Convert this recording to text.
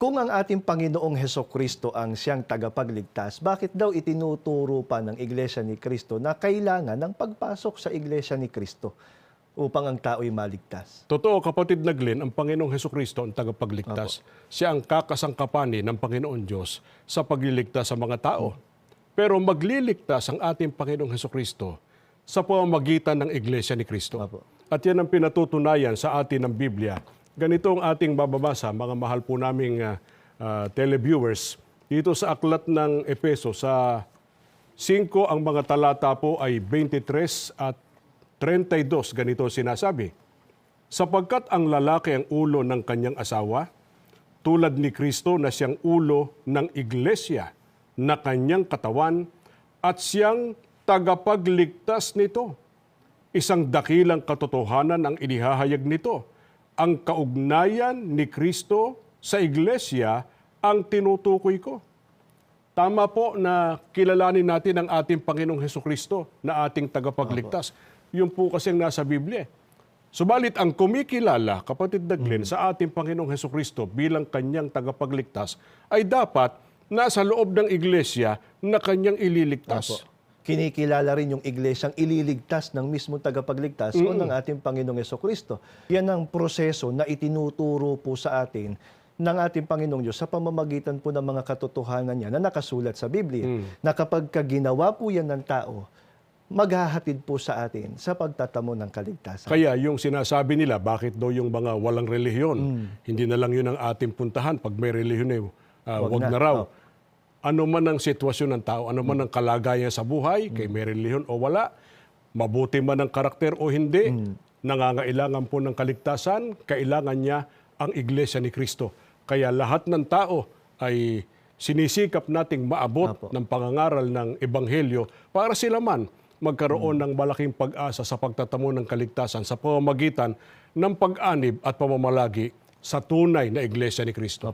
Kung ang ating Panginoong Hesukristo ang siyang tagapagligtas, bakit daw itinuturo pa ng Iglesia ni Cristo na kailangan ng pagpasok sa Iglesia ni Cristo upang ang tao'y maligtas? Totoo, kapatid na Glenn, ang Panginoong Hesukristo ang tagapagligtas. Siya ang kakasangkapanin ng Panginoon Diyos sa pagliligtas sa mga tao. Pero magliligtas ang ating Panginoong Hesukristo sa pamamagitan ng Iglesia ni Cristo. At yan ang pinatutunayan sa atin ng Biblia. Ganito ang ating bababasa, mga mahal po naming televiewers, dito sa aklat ng Efeso sa 5, ang mga talata po ay 23 at 32, ganito sinasabi. Sapagkat ang lalaki ang ulo ng kanyang asawa, tulad ni Kristo na siyang ulo ng iglesia na kanyang katawan at siyang tagapagligtas nito. Isang dakilang katotohanan ang inihahayag nito. Ang kaugnayan ni Kristo sa iglesia ang tinutukoy ko. Tama po na kilalanin natin ang ating Panginoong Hesukristo na ating tagapagligtas. Yun po kasing nasa Biblia. Subalit ang kumikilala, kapatid na Glenn, sa ating Panginoong Hesukristo bilang kanyang tagapagligtas ay dapat nasa loob ng iglesia na kanyang ililigtas. Kinikilala rin yung iglesyang ililigtas ng mismo tagapagligtas o ng ating Panginoong Hesukristo. Yan ang proseso na itinuturo po sa atin ng ating Panginoong Diyos sa pamamagitan po ng mga katotohanan niya na nakasulat sa Biblia. Na kapag ginawa po yan ng tao, maghahatid po sa atin sa pagtatamo ng kaligtasan. Kaya yung sinasabi nila, bakit daw yung mga walang relihiyon, hindi na lang yun ang ating puntahan. Pag may relihiyon, wag na raw. Ano man ang sitwasyon ng tao, ano man ang kalagayan sa buhay, kay may relihiyon o wala, mabuti man ang karakter o hindi, nangangailangan po ng kaligtasan, kailangan niya ang Iglesia ni Cristo. Kaya lahat ng tao ay sinisikap nating maabot ng pangangaral ng Ebanghelyo para sila man magkaroon ng malaking pag-asa sa pagtatamo ng kaligtasan sa pamamagitan ng pag-anib at pamamalagi sa tunay na Iglesia ni Cristo.